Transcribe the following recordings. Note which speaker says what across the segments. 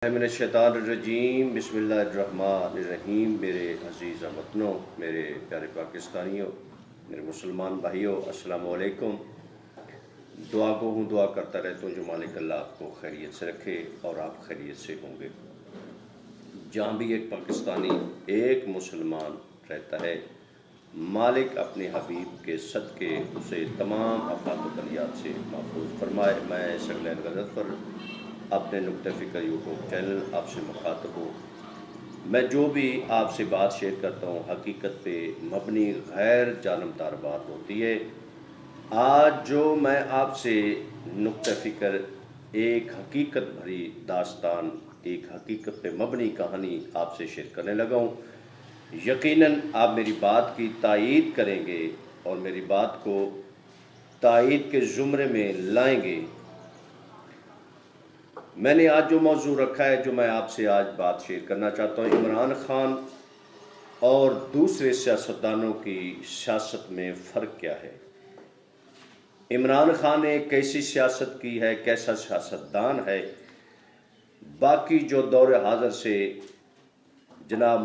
Speaker 1: من الشیطان الرجیم بسم اللہ الرحمن الرحیم۔ میرے عزیز وطنوں، میرے پیارے پاکستانیوں، میرے مسلمان بھائیوں، السلام علیکم۔ دعا گو ہوں، دعا کرتا رہتا ہوں جو مالک اللہ آپ کو خیریت سے رکھے اور آپ خیریت سے ہوں گے۔ جہاں بھی ایک پاکستانی، ایک مسلمان رہتا ہے، مالک اپنے حبیب کے صدقے اسے تمام آفات و بلیات سے محفوظ فرمائے۔ میں ثقلین غضنفر اپنے نقطہ فکر یوٹیوب چینل آپ سے مخاطب ہوں۔ میں جو بھی آپ سے بات شیئر کرتا ہوں حقیقت پہ مبنی غیر جانبدار بات ہوتی ہے۔ آج جو میں آپ سے نقطہ فکر ایک حقیقت بھری داستان، ایک حقیقت پہ مبنی کہانی آپ سے شیئر کرنے لگا ہوں، یقیناً آپ میری بات کی تائید کریں گے اور میری بات کو تائید کے زمرے میں لائیں گے۔ میں نے آج جو موضوع رکھا ہے، جو میں آپ سے آج بات شیئر کرنا چاہتا ہوں، عمران خان اور دوسرے سیاستدانوں کی سیاست میں فرق کیا ہے۔ عمران خان نے کیسی سیاست کی ہے، کیسا سیاستدان ہے۔ باقی جو دور حاضر سے جناب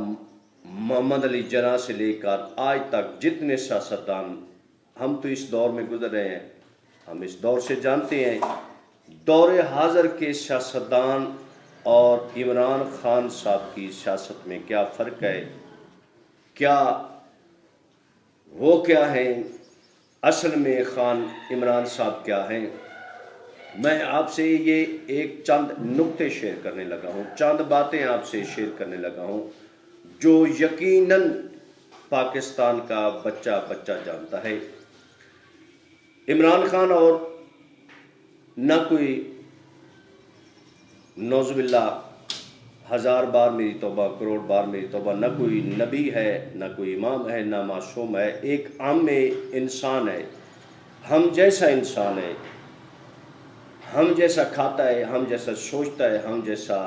Speaker 1: محمد علی جناح سے لے کر آج تک جتنے سیاستدان، ہم تو اس دور میں گزر رہے ہیں، ہم اس دور سے جانتے ہیں دور حاضر کے سیاستدان اور عمران خان صاحب کی سیاست میں کیا فرق ہے، کیا وہ کیا ہیں، اصل میں خان عمران صاحب کیا ہیں۔ میں آپ سے یہ ایک چند نقطے شیئر کرنے لگا ہوں، چند باتیں آپ سے شیئر کرنے لگا ہوں جو یقیناً پاکستان کا بچہ جانتا ہے۔ عمران خان اور نہ کوئی، نعوذ باللہ، ہزار بار میری توبہ، کروڑ بار میری توبہ، نہ کوئی نبی ہے، نہ کوئی امام ہے، نہ معصوم ہے، ایک عام انسان ہے، ہم جیسا انسان ہے، ہم جیسا کھاتا ہے، ہم جیسا سوچتا ہے، ہم جیسا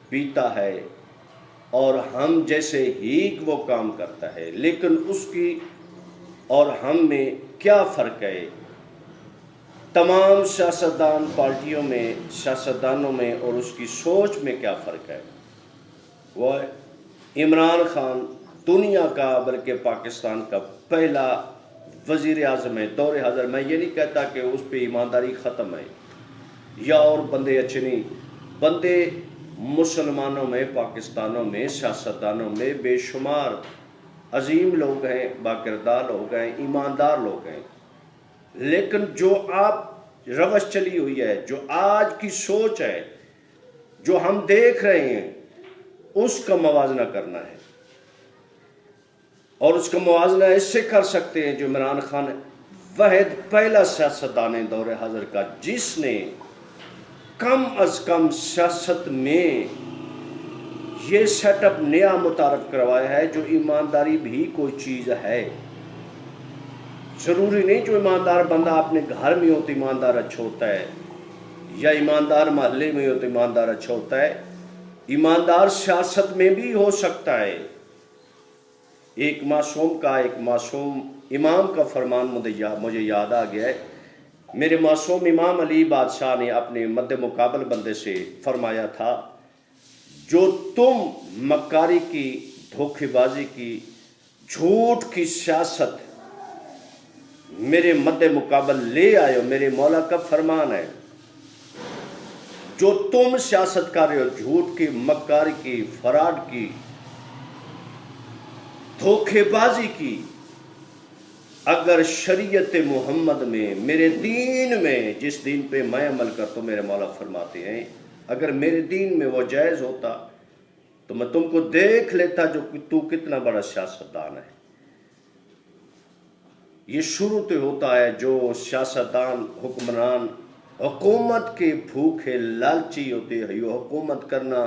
Speaker 1: پیتا ہے اور ہم جیسے ہی وہ کام کرتا ہے، لیکن اس کی اور ہم میں کیا فرق ہے۔ تمام سیاستدان پارٹیوں میں، سیاستدانوں میں اور اس کی سوچ میں کیا فرق ہے۔ وہ عمران خان دنیا کا بلکہ پاکستان کا پہلا وزیر اعظم ہے دور حاضر۔ میں یہ نہیں کہتا کہ اس پہ ایمانداری ختم ہے یا اور بندے اچھے نہیں، بندے مسلمانوں میں، پاکستانوں میں، سیاستدانوں میں بے شمار عظیم لوگ ہیں، باکردار لوگ ہیں، ایماندار لوگ ہیں، لیکن جو آپ روش چلی ہوئی ہے، جو آج کی سوچ ہے، جو ہم دیکھ رہے ہیں، اس کا موازنہ کرنا ہے۔ اور اس کا موازنہ اس سے کر سکتے ہیں جو عمران خان واحد پہلا سیاستدان ہے دور حاضر کا جس نے کم از کم سیاست میں یہ سیٹ اپ نیا متعارف کروایا ہے جو ایمانداری بھی کوئی چیز ہے۔ ضروری نہیں جو ایماندار بندہ اپنے گھر میں ہو تو ایماندار اچھا ہوتا ہے، یا ایماندار محلے میں ہو تو ایماندار اچھا ہوتا ہے، ایماندار سیاست میں بھی ہو سکتا ہے۔ ایک معصوم امام کا فرمان مجھے یاد آ گیا ہے۔ میرے معصوم امام علی بادشاہ نے اپنے مد مقابل بندے سے فرمایا تھا، جو تم مکاری کی، دھوکے بازی کی، جھوٹ کی سیاست میرے مد مقابل لے آئے ہو، میرے مولا کا فرمان ہے، جو تم سیاست کر رہے ہو، جھوٹ کی، مکاری کی، فراڈ کی، دھوکے بازی کی، اگر شریعت محمد میں، میرے دین میں، جس دین پہ میں عمل کرتا ہوں، میرے مولا فرماتے ہیں اگر میرے دین میں وہ جائز ہوتا تو میں تم کو دیکھ لیتا جو تو کتنا بڑا سیاستدان ہے۔ یہ شروع تو ہوتا ہے جو سیاستدان، حکمران حکومت کے بھوکے لالچی ہوتے ہیں، یہ حکومت کرنا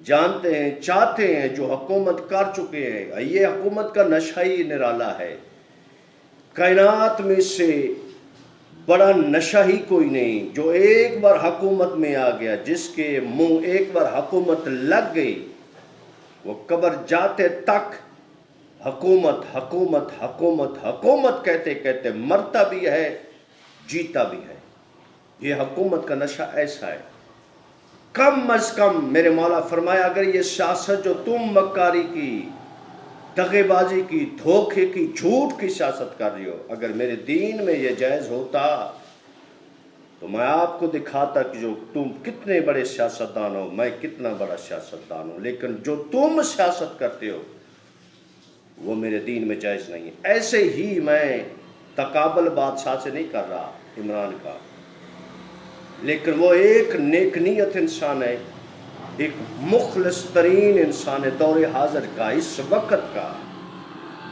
Speaker 1: جانتے ہیں، چاہتے ہیں، جو حکومت کر چکے ہیں، یہ حکومت کا نشہ ہی نرالا ہے۔ کائنات میں سے بڑا نشہ ہی کوئی نہیں، جو ایک بار حکومت میں آ گیا، جس کے منہ ایک بار حکومت لگ گئی، وہ قبر جاتے تک حکومت حکومت حکومت حکومت کہتے کہتے مرتا بھی ہے، جیتا بھی ہے۔ یہ حکومت کا نشہ ایسا ہے۔ کم از کم میرے مولا فرمایا اگر یہ سیاست جو تم مکاری کی، دغے بازی کی، دھوکے کی، جھوٹ کی سیاست کر رہی ہو، اگر میرے دین میں یہ جائز ہوتا تو میں آپ کو دکھاتا کہ جو تم کتنے بڑے سیاستدان ہو، میں کتنا بڑا سیاستدان ہوں، لیکن جو تم سیاست کرتے ہو وہ میرے دین میں جائز نہیں ہے۔ ایسے ہی میں تقابل بادشاہ سے نہیں کر رہا عمران کا، لیکن وہ ایک نیک نیت انسان ہے، ایک مخلص ترین انسان ہے دور حاضر کا، اس وقت کا،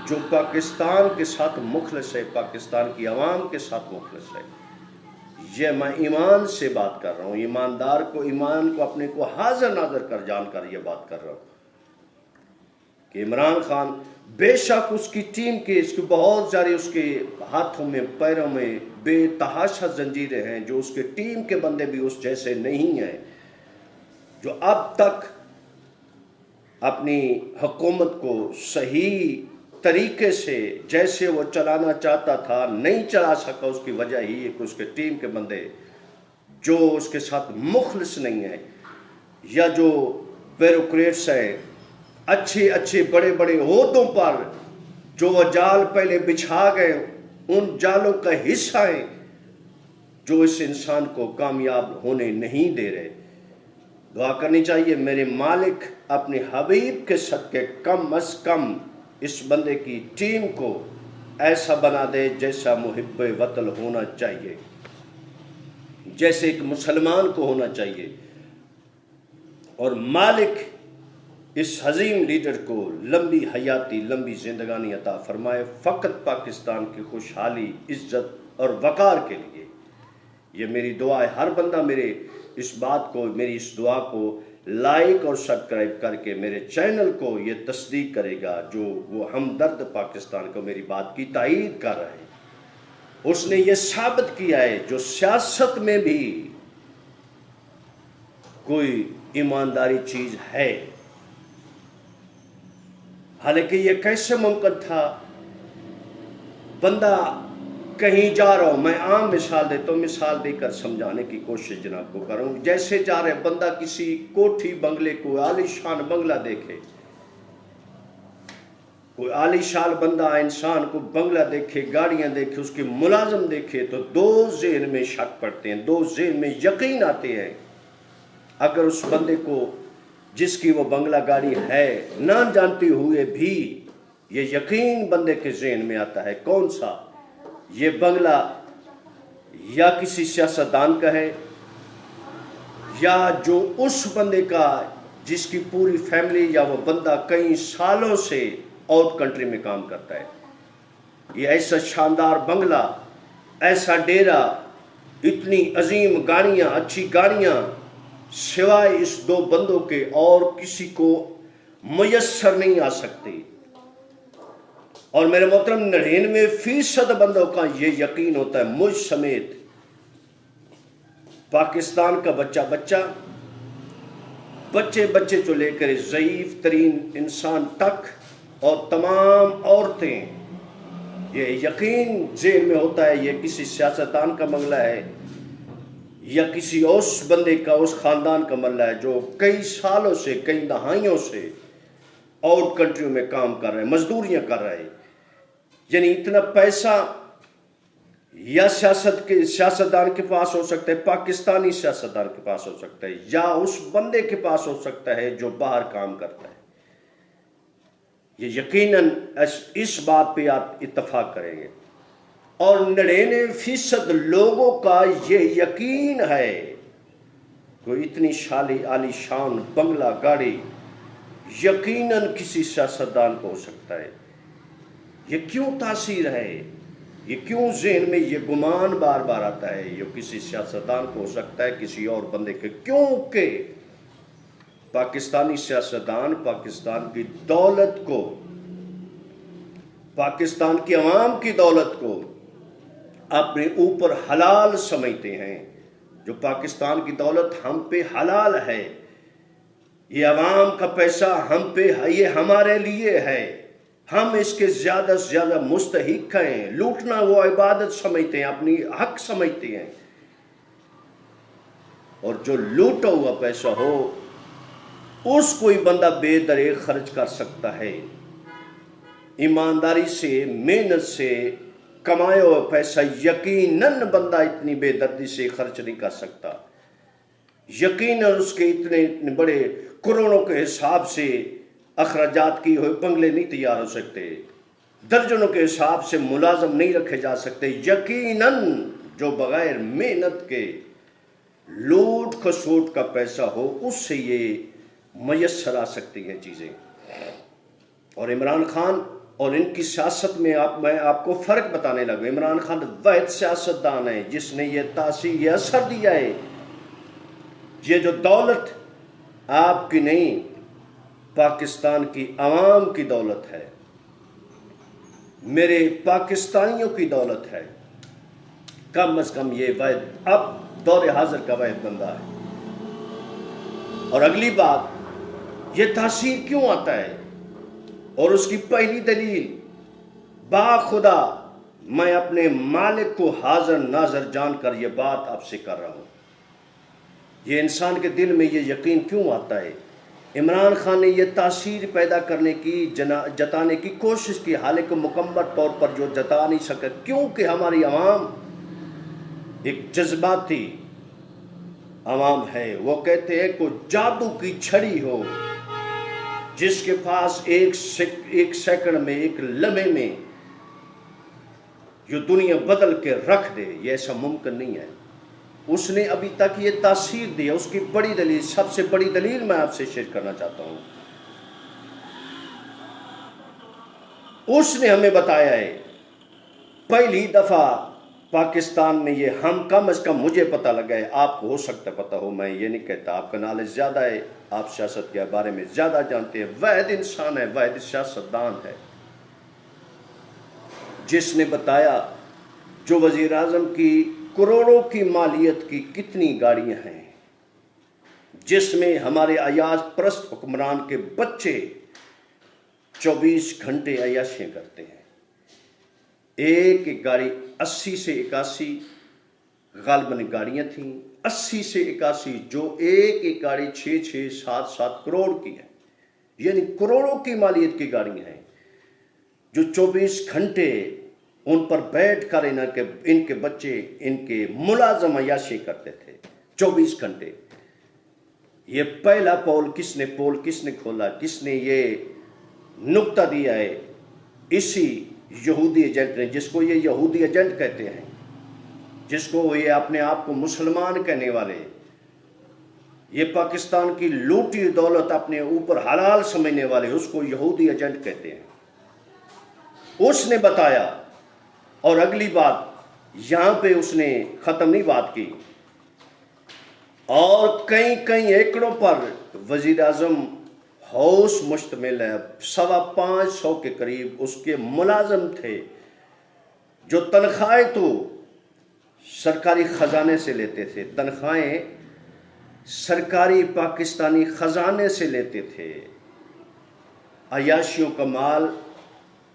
Speaker 1: جو پاکستان کے ساتھ مخلص ہے، پاکستان کی عوام کے ساتھ مخلص ہے۔ یہ میں ایمان سے بات کر رہا ہوں، ایماندار کو، ایمان کو اپنے کو حاضر ناظر کر جان کر یہ بات کر رہا ہوں کہ عمران خان بے شک اس کی ٹیم کے، اس کے بہت سارے اس کے ہاتھوں میں پیروں میں بے تحاشا زنجیریں ہیں، جو اس کے ٹیم کے بندے بھی اس جیسے نہیں ہیں، جو اب تک اپنی حکومت کو صحیح طریقے سے جیسے وہ چلانا چاہتا تھا نہیں چلا سکا۔ اس کی وجہ ہی ہے کہ اس کے ٹیم کے بندے جو اس کے ساتھ مخلص نہیں ہیں، یا جو بیوروکریٹس ہیں، اچھے اچھے بڑے بڑے عہدوں پر جو وہ جال پہلے بچھا گئے، ان جالوں کا حصہ ہیں جو اس انسان کو کامیاب ہونے نہیں دے رہے۔ دعا کرنی چاہیے میرے مالک اپنے حبیب کے صدقے کم از کم اس بندے کی ٹیم کو ایسا بنا دے جیسا محب وطن ہونا چاہیے، جیسے ایک مسلمان کو ہونا چاہیے، اور مالک اس عظیم لیڈر کو لمبی حیاتی، لمبی زندگانی عطا فرمائے، فقط پاکستان کی خوشحالی، عزت اور وقار کے لیے۔ یہ میری دعا ہے۔ ہر بندہ میرے اس بات کو، میری اس دعا کو لائک اور سبسکرائب کر کے میرے چینل کو یہ تصدیق کرے گا، جو وہ ہمدرد پاکستان کو میری بات کی تائید کر رہے ہیں۔ اس نے یہ ثابت کیا ہے جو سیاست میں بھی کوئی ایمانداری چیز ہے۔ حالانکہ یہ کیسے ممکن تھا؟ بندہ کہیں جا رہا ہوں، میں عام مثال دیتا ہوں، مثال دے کر سمجھانے کی کوشش جناب کو کروں۔ جیسے جا رہے بندہ کسی کوٹھی بنگلے کو، عالی شان بنگلہ دیکھے، کوئی عالی شان بندہ انسان کو بنگلہ دیکھے، گاڑیاں دیکھے، اس کے ملازم دیکھے، تو دو ذہن میں شک پڑتے ہیں، دو ذہن میں یقین آتے ہیں۔ اگر اس بندے کو جس کی وہ بنگلہ گاڑی ہے نہ جانتے ہوئے بھی یہ یقین بندے کے ذہن میں آتا ہے، کون سا؟ یہ بنگلہ یا کسی سیاستدان کا ہے، یا جو اس بندے کا جس کی پوری فیملی یا وہ بندہ کئی سالوں سے آؤٹ کنٹری میں کام کرتا ہے۔ یہ ایسا شاندار بنگلہ، ایسا ڈیرا، اتنی عظیم گاڑیاں، اچھی گاڑیاں، سوائے اس دو بندوں کے اور کسی کو میسر نہیں آ سکتی۔ اور میرے محترم 99% بندوں کا یہ یقین ہوتا ہے، مجھ سمیت، پاکستان کا بچے تو لے کر ضعیف ترین انسان تک اور تمام عورتیں، یہ یقین ذہن میں ہوتا ہے یہ کسی سیاستدان کا بنگلہ ہے، یا کسی اس بندے کا، اس خاندان کا بنگلہ ہے جو کئی سالوں سے، کئی دہائیوں سے آؤٹ کنٹریوں میں کام کر رہے ہیں، مزدوریاں کر رہے ہیں۔ یعنی اتنا پیسہ یا سیاستدان کے پاس ہو سکتا ہے، پاکستانی سیاستدان کے پاس ہو سکتا ہے، یا اس بندے کے پاس ہو سکتا ہے جو باہر کام کرتا ہے۔ یہ یقیناً اس بات پہ آپ اتفاق کریں گے، اور 99% لوگوں کا یہ یقین ہے کوئی اتنی عالی شان بنگلہ گاڑی یقیناً کسی سیاستدان کو ہو سکتا ہے۔ یہ کیوں تاثیر ہے؟ یہ کیوں ذہن میں یہ گمان بار بار آتا ہے یہ کسی سیاستدان کو ہو سکتا ہے، کسی اور بندے کے؟ کیونکہ پاکستانی سیاستدان پاکستان کی دولت کو، پاکستان کی عوام کی دولت کو اپنے اوپر حلال سمجھتے ہیں۔ جو پاکستان کی دولت ہم پہ حلال ہے، یہ عوام کا پیسہ ہم پہ، یہ ہمارے لیے ہے، ہم اس کے زیادہ سے زیادہ مستحق ہیں۔ لوٹنا وہ عبادت سمجھتے ہیں، اپنی حق سمجھتے ہیں۔ اور جو لوٹا ہوا پیسہ ہو اس کوئی بندہ بے دریغ خرچ کر سکتا ہے. ایمانداری سے محنت سے کمایا ہوا پیسہ یقیناً بندہ اتنی بے دردی سے خرچ نہیں کر سکتا. یقیناً اس کے اتنے بڑے کروڑوں کے حساب سے اخراجات کی ہوئے بنگلے نہیں تیار ہو سکتے، درجنوں کے حساب سے ملازم نہیں رکھے جا سکتے. یقیناً جو بغیر محنت کے لوٹ کھسوٹ کا پیسہ ہو اس سے یہ میسر آ سکتی ہیں چیزیں. اور عمران خان اور ان کی سیاست میں میں آپ کو فرق بتانے لگا. عمران خان واحد سیاستدان ہے جس نے یہ تاثیر یہ اثر دیا ہے. یہ جو دولت آپ کی نہیں پاکستان کی عوام کی دولت ہے، میرے پاکستانیوں کی دولت ہے. کم از کم یہ واحد اب دور حاضر کا واحد بندہ ہے. اور اگلی بات، یہ تاثیر کیوں آتا ہے اور اس کی پہلی دلیل باخدا میں اپنے مالک کو حاضر ناظر جان کر یہ بات آپ سے کر رہا ہوں. یہ انسان کے دل میں یہ یقین کیوں آتا ہے؟ عمران خان نے یہ تاثیر پیدا کرنے کی جتانے کی کوشش کی، حالانکہ مکمل طور پر جو جتا نہیں سکا، کیونکہ ہماری عوام ایک جذباتی عوام ہے. وہ کہتے ہیں کوئی جادو کی چھڑی ہو جس کے پاس ایک سیکنڈ میں ایک لمحے میں جو دنیا بدل کے رکھ دے، یہ ایسا ممکن نہیں ہے. اس نے ابھی تک یہ تاثیر دی. اس کی بڑی دلیل، سب سے بڑی دلیل میں آپ سے شیئر کرنا چاہتا ہوں. اس نے ہمیں بتایا ہے پہلی دفعہ پاکستان میں یہ ہم کم از کم مجھے پتہ لگا ہے، آپ کو ہو سکتا پتہ ہو، میں یہ نہیں کہتا، آپ کا نالج زیادہ ہے، آپ سیاست کے بارے میں زیادہ جانتے ہیں. واحد انسان ہے، واحد سیاستدان ہے جس نے بتایا جو وزیر اعظم کی کروڑوں کی مالیت کی کتنی گاڑیاں ہیں، جس میں ہمارے عیاش پرست حکمران کے بچے 24 گھنٹے عیاشیاں کرتے ہیں. ایک گاڑی 80 سے 81 غالباً گاڑیاں تھیں، 80 سے 81 جو ایک گاڑی 6 7 کروڑ کی ہے، یعنی کروڑوں کی مالیت کی گاڑیاں ہیں جو 24 گھنٹے ان پر بیٹھ کر ان کے بچے ان کے ملازم عیاشی کرتے تھے 24 گھنٹے. یہ پہلا پول کس نے کھولا، کس نے یہ نقطہ دیا ہے؟ اسی یہودی ایجنٹ نے، جس کو یہ یہودی ایجنٹ کہتے ہیں، جس کو یہ اپنے آپ کو مسلمان کہنے والے، یہ پاکستان کی لوٹی دولت اپنے اوپر حلال سمجھنے والے، اس کو یہودی ایجنٹ کہتے ہیں. اس نے بتایا. اور اگلی بات یہاں پہ اس نے ختم نہیں بات کی، اور کئی ایکڑوں پر وزیر اعظم ہاؤس مشتمل ہے. 550 کے قریب اس کے ملازم تھے جو تنخواہیں تو سرکاری خزانے سے لیتے تھے، تنخواہیں سرکاری پاکستانی خزانے سے لیتے تھے. عیاشیوں کا مال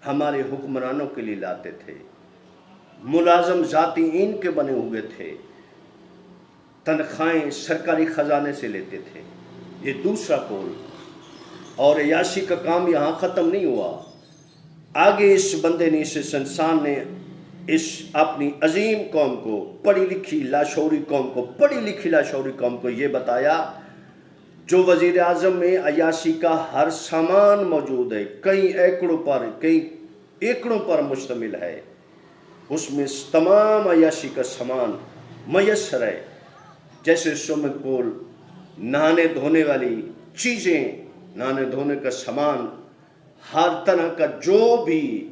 Speaker 1: ہمارے حکمرانوں کے لیے لاتے تھے، ملازم ذاتی ان کے بنے ہوئے تھے، تنخواہیں سرکاری خزانے سے لیتے تھے. یہ دوسرا پول. اور عیاشی کا کام یہاں ختم نہیں ہوا. آگے اس بندے نے، اس انسان نے اس اپنی عظیم قوم کو، پڑھی لکھی لاشعوری قوم کو یہ بتایا جو وزیر اعظم میں عیاشی کا ہر سامان موجود ہے، کئی ایکڑوں پر مشتمل ہے، اس میں تمام عیاشی کا سامان میسر ہے. جیسے سوئمنگ پول، نہانے دھونے والی چیزیں، نہانے دھونے کا سامان، ہر طرح کا جو بھی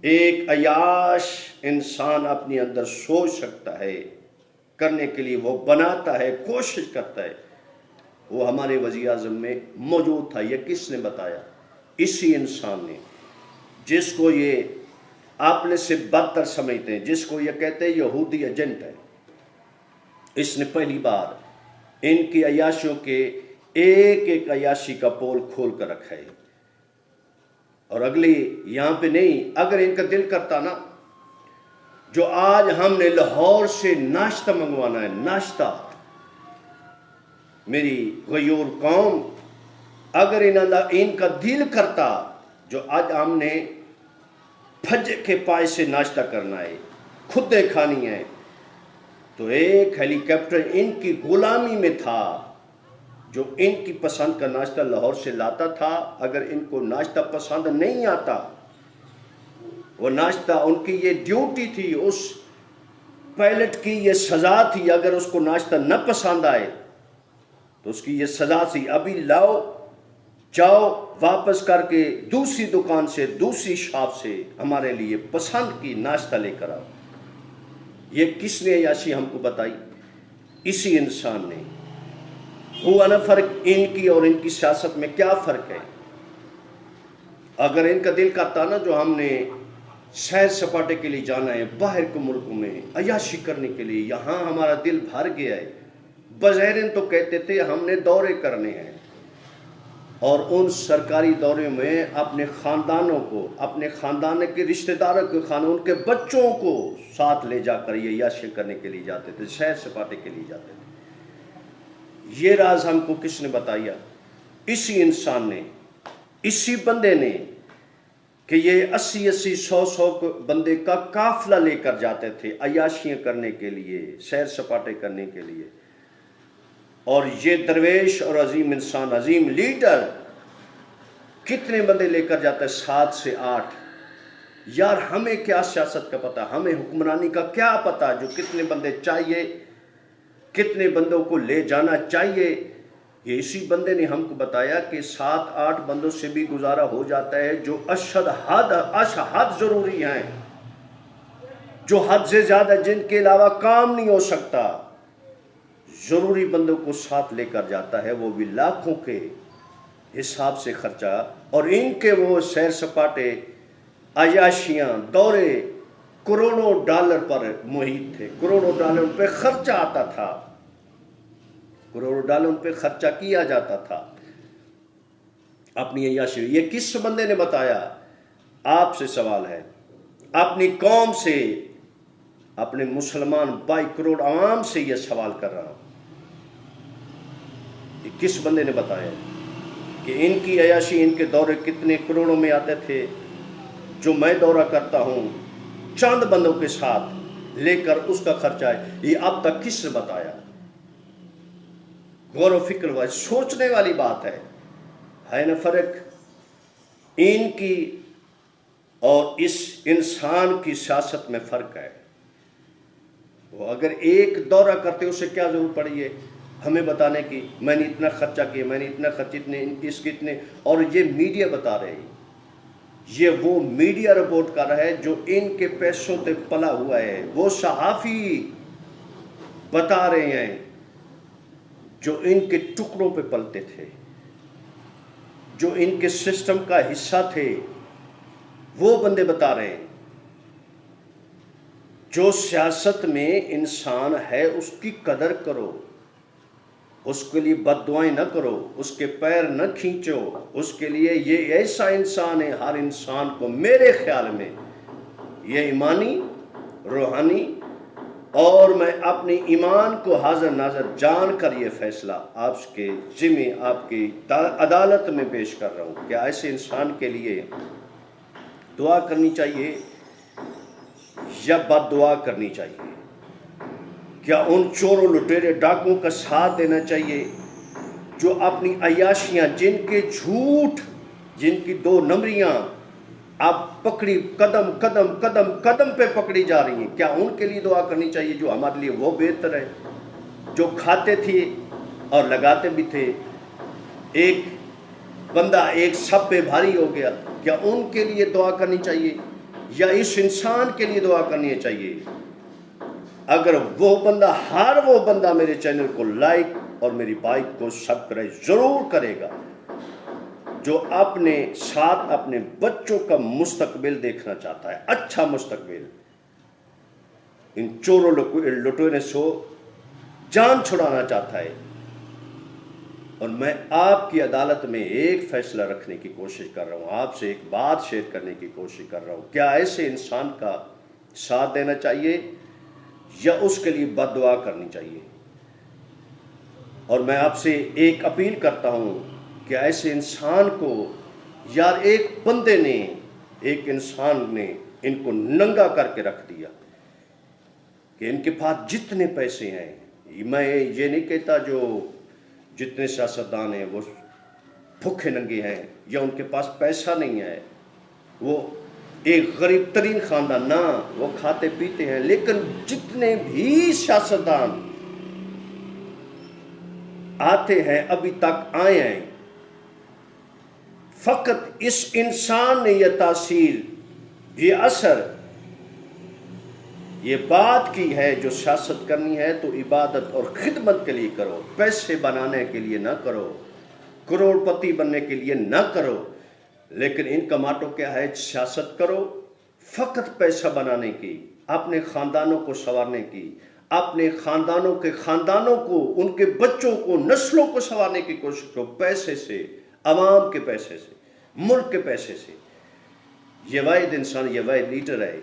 Speaker 1: ایک عیاش انسان اپنے اندر سوچ سکتا ہے کرنے کے لیے وہ بناتا ہے، کوشش کرتا ہے، وہ ہمارے وزیر اعظم میں موجود تھا. یہ کس نے بتایا؟ اسی انسان نے، جس کو یہ اپنے سے بدتر سمجھتے ہیں، جس کو یہ کہتے ہیں یہودی ایجنٹ ہے. اس نے پہلی بار ان کی عیاشیوں کے ایک عیاشی کا پول کھول کر رکھا ہے. اور اگلی یہاں پہ نہیں، اگر ان کا دل کرتا نا، جو آج ہم نے لاہور سے ناشتہ منگوانا ہے، ناشتہ میری غیور قوم اگر ان کا دل کرتا جو آج ہم نے پھج کے پائے سے ناشتہ کرنا ہے، خودیں کھانی ہے، تو ایک ہیلی کاپٹر ان کی غلامی میں تھا جو ان کی پسند کا ناشتہ لاہور سے لاتا تھا۔ اگر ان کو ناشتہ پسند نہیں آتا، وہ ناشتہ ان کی یہ ڈیوٹی تھی، اس پائلٹ کی یہ سزا تھی، اگر اس کو ناشتہ نہ پسند آئے تو اس کی یہ سزا تھی، ابھی لاؤ، جاؤ واپس کر کے دوسری دکان سے، دوسری شاپ سے ہمارے لیے پسند کی ناشتہ لے کر آؤ۔ یہ کس نے عیاشی ہم کو بتائی؟ اسی انسان نے۔ ہوا نہ فرق ان کی اور ان کی سیاست میں کیا فرق ہے؟ اگر ان کا دل کرتا نا جو ہم نے سیر سپاٹے کے لیے جانا ہے باہر کے ملکوں میں عیاشی کرنے کے لیے، یہاں ہمارا دل بھر گیا ہے، بظاہر تو کہتے تھے ہم نے دورے کرنے ہیں، اور ان سرکاری دورے میں اپنے خاندانوں کو، اپنے خاندان کے رشتہ داروں کے ان کے بچوں کو ساتھ لے جا کر یہ عیاشی کرنے کے لیے جاتے تھے، سیر سپاٹے کے لیے جاتے تھے۔ یہ راز ہم کو کس نے بتایا؟ اسی انسان نے، اسی بندے نے، کہ یہ 80 100 بندے کا قافلہ لے کر جاتے تھے عیاشیاں کرنے کے لیے، سیر سپاٹے کرنے کے لیے، اور یہ درویش اور عظیم انسان، عظیم لیڈر کتنے بندے لے کر جاتا ہے؟ 7 سے 8۔ یار ہمیں کیا سیاست کا پتہ، ہمیں حکمرانی کا کیا پتہ جو کتنے بندے چاہیے، کتنے بندوں کو لے جانا چاہیے؟ یہ اسی بندے نے ہم کو بتایا کہ 7 8 بندوں سے بھی گزارا ہو جاتا ہے، جو اشد حد ضروری ہیں، جو حد سے زیادہ جن کے علاوہ کام نہیں ہو سکتا، ضروری بندوں کو ساتھ لے کر جاتا ہے، وہ بھی لاکھوں کے حساب سے خرچہ، اور ان کے وہ سیر سپاٹے، عیاشیاں، دورے کروڑوں ڈالر پر محیط تھے، کروڑوں ڈالر پہ خرچہ آتا تھا، کروڑوں ڈالر پہ خرچہ کیا جاتا تھا اپنی عیاشی۔ یہ کس بندے نے بتایا؟ آپ سے سوال ہے، اپنی قوم سے، اپنے مسلمان 22 کروڑ عوام سے یہ سوال کر رہا ہوں، یہ کس بندے نے بتایا کہ ان کی عیاشی، ان کے دورے کتنے کروڑوں میں آتے تھے؟ جو میں دورہ کرتا ہوں چند بندوں کے ساتھ لے کر اس کا خرچہ ہے، یہ اب تک کس نے بتایا؟ غور و فکر والی، سوچنے والی بات ہے نا فرق ان کی اور اس انسان کی سیاست میں فرق ہے۔ وہ اگر ایک دورہ کرتے اسے کیا ضرورت پڑی ہے ہمیں بتانے کی، میں نے اتنا خرچہ کیا، میں نے اتنا خرچ، اتنے اس کے اتنے، اور یہ میڈیا بتا رہے ہیں، یہ وہ میڈیا رپورٹ کر رہا ہے جو ان کے پیسوں سے پلا ہوا ہے، وہ صحافی بتا رہے ہیں جو ان کے ٹکڑوں پہ پلتے تھے، جو ان کے سسٹم کا حصہ تھے، وہ بندے بتا رہے ہیں۔ جو سیاست میں انسان ہے اس کی قدر کرو، اس کے لیے بد دعائیں نہ کرو، اس کے پیر نہ کھینچو، اس کے لیے یہ ایسا انسان ہے، ہر انسان کو میرے خیال میں یہ ایمانی، روحانی، اور میں اپنے ایمان کو حاضر ناظر جان کر یہ فیصلہ آپ کے ذمہ، آپ کی عدالت میں پیش کر رہا ہوں، کیا ایسے انسان کے لیے دعا کرنی چاہیے یا بد دعا کرنی چاہیے؟ کیا ان چوروں، لٹیرے، ڈاکوں کا ساتھ دینا چاہیے جو اپنی عیاشیاں، جن کے جھوٹ، جن کی 2 نمبریاں اب پکڑی، قدم قدم قدم قدم پہ پکڑی جا رہی ہیں، کیا ان کے لیے دعا کرنی چاہیے جو ہمارے لیے وہ بہتر ہے، جو کھاتے تھے اور لگاتے بھی تھے؟ ایک بندہ ایک سب پہ بھاری ہو گیا، کیا ان کے لیے دعا کرنی چاہیے یا اس انسان کے لیے دعا کرنی چاہیے؟ اگر وہ بندہ، ہر وہ بندہ میرے چینل کو لائک اور میری بائک کو سبسکرائب ضرور کرے گا جو اپنے ساتھ اپنے بچوں کا مستقبل دیکھنا چاہتا ہے، اچھا مستقبل، ان چوروں لٹورے سے جان چھڑانا چاہتا ہے۔ اور میں آپ کی عدالت میں ایک فیصلہ رکھنے کی کوشش کر رہا ہوں، آپ سے ایک بات شیئر کرنے کی کوشش کر رہا ہوں، کیا ایسے انسان کا ساتھ دینا چاہیے یا اس کے لیے بد دعا کرنی چاہیے؟ اور میں آپ سے ایک اپیل کرتا ہوں کہ ایسے انسان کو یار ایک بندے نے، ایک انسان نے ان کو ننگا کر کے رکھ دیا کہ ان کے پاس جتنے پیسے ہیں، میں یہ نہیں کہتا جو جتنے سیاستدان ہیں وہ بھوکے ننگے ہیں یا ان کے پاس پیسہ نہیں ہے، وہ ایک غریب ترین خاندان، نہ وہ کھاتے پیتے ہیں، لیکن جتنے بھی سیاستدان آتے ہیں ابھی تک آئے ہیں، فقط اس انسان نے یہ تاثیر، یہ اثر، یہ بات کی ہے جو سیاست کرنی ہے تو عبادت اور خدمت کے لیے کرو، پیسے بنانے کے لیے نہ کرو، کروڑ پتی بننے کے لیے نہ کرو۔ لیکن ان کا ماٹو کیا ہے؟ سیاست کرو فقط پیسہ بنانے کی، اپنے خاندانوں کو سنوارنے کی، اپنے خاندانوں کے خاندانوں کو، ان کے بچوں کو، نسلوں کو سنوارنے کی کوشش کرو، پیسے سے، عوام کے پیسے سے، ملک کے پیسے سے۔ یہ واحد انسان، یہ واحد لیڈر ہے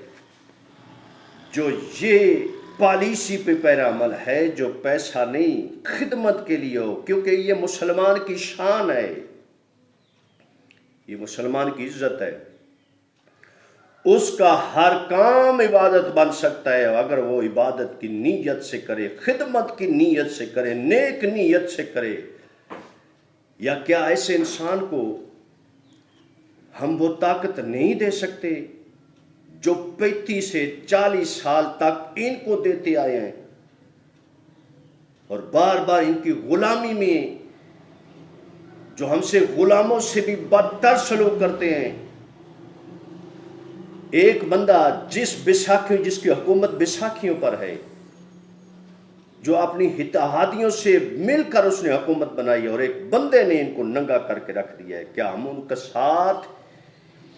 Speaker 1: جو یہ پالیسی پہ پیرا عمل ہے، جو پیسہ نہیں خدمت کے لیے ہو، کیونکہ یہ مسلمان کی شان ہے، یہ مسلمان کی عزت ہے۔ اس کا ہر کام عبادت بن سکتا ہے اگر وہ عبادت کی نیت سے کرے، خدمت کی نیت سے کرے، نیک نیت سے کرے۔ یا کیا ایسے انسان کو ہم وہ طاقت نہیں دے سکتے جو 35 سے 40 سال تک ان کو دیتے آئے ہیں اور بار بار ان کی غلامی میں جو ہم سے غلاموں سے بھی بدتر سلوک کرتے ہیں؟ ایک بندہ جس کی حکومت بیساکھیوں پر ہے، جو اپنی اتحادیوں سے مل کر اس نے حکومت بنائی، اور ایک بندے نے ان کو ننگا کر کے رکھ دیا ہے، کیا ہم ان کے ساتھ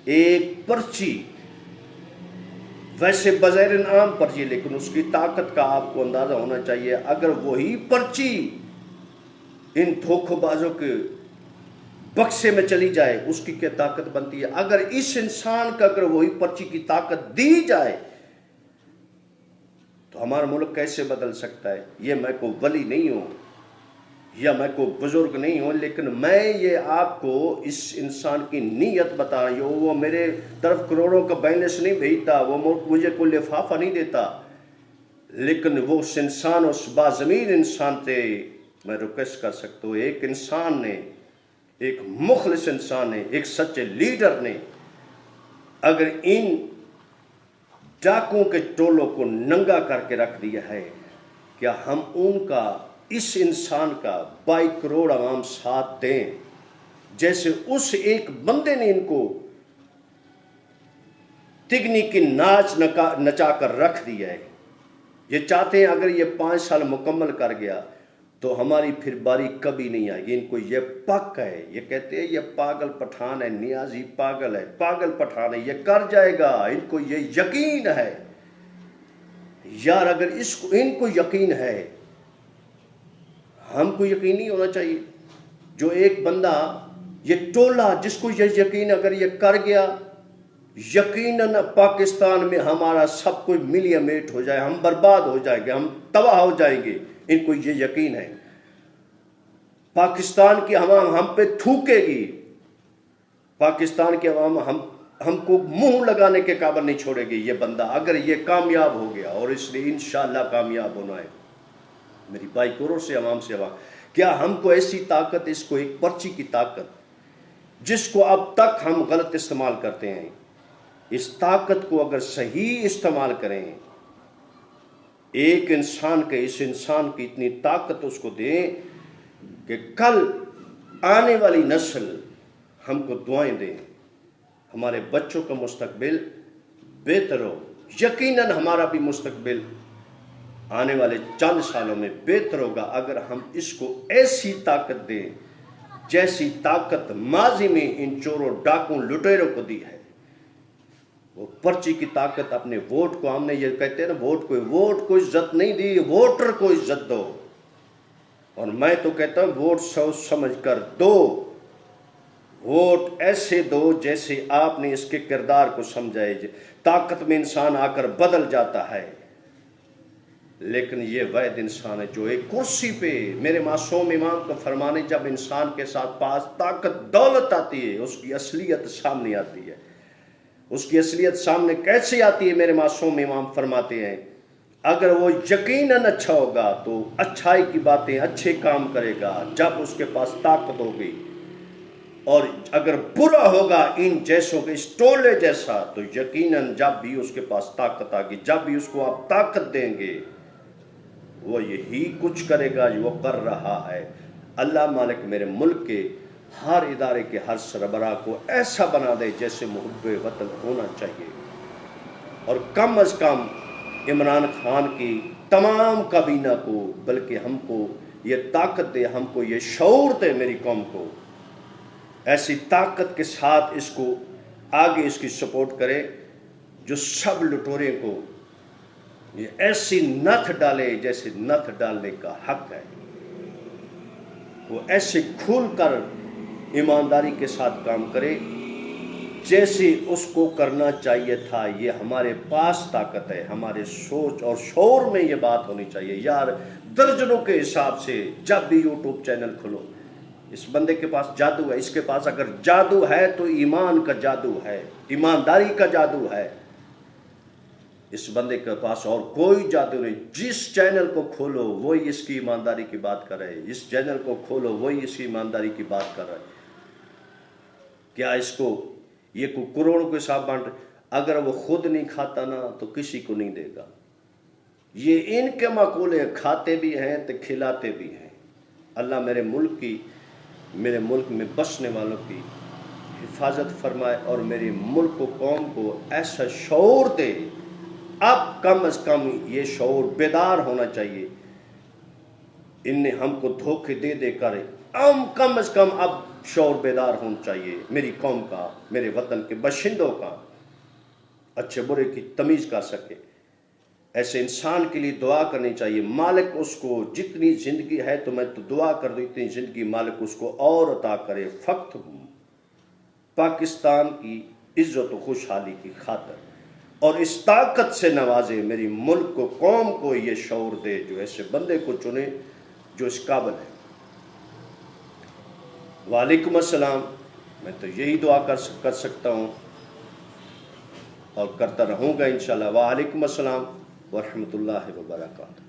Speaker 1: ایک پرچی، ویسے بظاہر عام پرچی، لیکن اس کی طاقت کا آپ کو اندازہ ہونا چاہیے، اگر وہی پرچی ان دھوکھوں بازوں کے بکسے میں چلی جائے اس کی کیا طاقت بنتی ہے؟ اگر اس انسان کا اگر وہی پرچی کی طاقت دی جائے تو ہمارا ملک کیسے بدل سکتا ہے؟ یہ میں کوئی ولی نہیں ہوں یا میں کوئی بزرگ نہیں ہوں، لیکن میں یہ آپ کو اس انسان کی نیت بتا رہی ہوں۔ وہ میرے طرف کروڑوں کا بیلنس نہیں بھیجتا، وہ مجھے کوئی لفافہ نہیں دیتا، لیکن وہ اس انسان، اس باضمیر انسان سے میں ریکویسٹ کر سکتا ہوں، ایک انسان نے، ایک مخلص انسان نے، ایک سچے لیڈر نے اگر ان ڈاکوں کے ٹولوں کو ننگا کر کے رکھ دیا ہے، کیا ہم ان کا، اس انسان کا 22 کروڑ عوام ساتھ دیں جیسے اس ایک بندے نے ان کو تگنی کی ناچ نچا کر رکھ دیا ہے؟ یہ چاہتے ہیں اگر یہ 5 سال مکمل کر گیا تو ہماری پھر باری کبھی نہیں آئے گی۔ ان کو یہ پک ہے، یہ کہتے ہیں یہ پاگل پٹھان ہے، نیازی پاگل ہے، پاگل پٹھان ہے، یہ کر جائے گا، ان کو یہ یقین ہے۔ یار اگر ان کو یقین ہے، ہم کو یقین نہیں ہونا چاہیے؟ جو ایک بندہ، یہ ٹولہ جس کو یہ یقین اگر یہ کر گیا، یقیناً پاکستان میں ہمارا سب کوئی ملیا میٹ ہو جائے، ہم برباد ہو جائیں گے، ہم تباہ ہو جائیں گے۔ ان کو یہ یقین ہے، پاکستان کی عوام ہم پہ تھوکے گی، پاکستان کی عوام ہم کو منہ لگانے کے قابل نہیں چھوڑے گی۔ یہ بندہ اگر یہ کامیاب ہو گیا، اور اس نے انشاءاللہ کامیاب ہونا ہے، میری 22 کروڑ سے عوام سے عوام، کیا ہم کو ایسی طاقت، اس کو ایک پرچی کی طاقت جس کو اب تک ہم غلط استعمال کرتے ہیں، اس طاقت کو اگر صحیح استعمال کریں، ایک انسان کے، اس انسان کی اتنی طاقت اس کو دیں کہ کل آنے والی نسل ہم کو دعائیں دیں، ہمارے بچوں کا مستقبل بہتر ہو۔ یقیناً ہمارا بھی مستقبل آنے والے چند سالوں میں بہتر ہوگا اگر ہم اس کو ایسی طاقت دیں جیسی طاقت ماضی میں ان چوروں، ڈاکوں، لٹیروں کو دی ہے۔ وہ پرچی کی طاقت، اپنے ووٹ کو، ہم نے یہ کہتے ہیں نا، ووٹ کو عزت نہیں دی، ووٹر کو عزت دو۔ اور میں تو کہتا ہوں ووٹ سوچ سمجھ کر دو، ووٹ ایسے دو جیسے آپ نے اس کے کردار کو سمجھا ہے۔ طاقت میں انسان آ کر بدل جاتا ہے، لیکن یہ واحد انسان ہے جو ایک کرسی پہ میرے معصوم امام کا فرمانے جب انسان کے ساتھ پاس طاقت دولت آتی ہے اس کی اصلیت سامنے آتی ہے. اس کی اصلیت سامنے کیسے آتی ہے؟ میرے معصوم امام فرماتے ہیں اگر وہ یقیناً اچھا ہوگا تو اچھائی کی باتیں اچھے کام کرے گا جب اس کے پاس طاقت ہوگی، اور اگر برا ہوگا ان جیسوں کے اس ٹولے جیسا تو یقیناً جب بھی اس کے پاس طاقت آگی، جب بھی اس کو آپ طاقت دیں گے وہ یہی کچھ کرے گا جو وہ کر رہا ہے. اللہ مالک میرے ملک کے ہر ادارے کے ہر سربراہ کو ایسا بنا دے جیسے محب وطن ہونا چاہیے، اور کم از کم عمران خان کی تمام کابینہ کو بلکہ ہم کو یہ طاقت دے، ہم کو یہ شعور دے، میری قوم کو ایسی طاقت کے ساتھ اس کو آگے اس کی سپورٹ کرے جو سب لٹورے کو یہ ایسی نتھ ڈالے جیسے نتھ ڈالنے کا حق ہے، وہ ایسے کھل کر ایمانداری کے ساتھ کام کرے جیسے اس کو کرنا چاہیے تھا. یہ ہمارے پاس طاقت ہے، ہمارے سوچ اور شعور میں یہ بات ہونی چاہیے. یار درجنوں کے حساب سے جب بھی یوٹیوب چینل کھلو اس بندے کے پاس جادو ہے، اس کے پاس اگر جادو ہے تو ایمان کا جادو ہے، ایمانداری کا جادو ہے. اس بندے کے پاس اور کوئی جادو نہیں. جس چینل کو کھولو وہی اس کی ایمانداری کی بات کر رہے، اس چینل کو کھولو وہی اس کی ایمانداری کی بات کر رہے. کیا اس کو یہ کوئی کروڑوں کے حساب بانٹ؟ اگر وہ خود نہیں کھاتا نا تو کسی کو نہیں دے گا. یہ ان کے مقولے کھاتے بھی ہیں تو کھلاتے بھی ہیں. اللہ میرے ملک میں بسنے والوں کی حفاظت فرمائے اور میرے ملک و قوم کو ایسا شعور دے. اب کم از کم یہ شعور بیدار ہونا چاہیے. ان نے ہم کو دھوکے دے دے کر کم از کم اب شعور بیدار ہونا چاہیے میری قوم کا، میرے وطن کے باشندوں کا، اچھے برے کی تمیز کر سکے. ایسے انسان کے لیے دعا کرنی چاہیے. مالک اس کو جتنی زندگی ہے تو میں تو دعا کر دوں اتنی زندگی مالک اس کو اور عطا کرے، فقط پاکستان کی عزت و خوشحالی کی خاطر، اور اس طاقت سے نوازے. میری ملک کو قوم کو یہ شعور دے جو ایسے بندے کو چنے جو اس قابل ہے. وعلیکم السلام. میں تو یہی دعا کر سکتا ہوں اور کرتا رہوں گا انشاءاللہ. وعلیکم السلام ورحمۃ اللہ وبرکاتہ.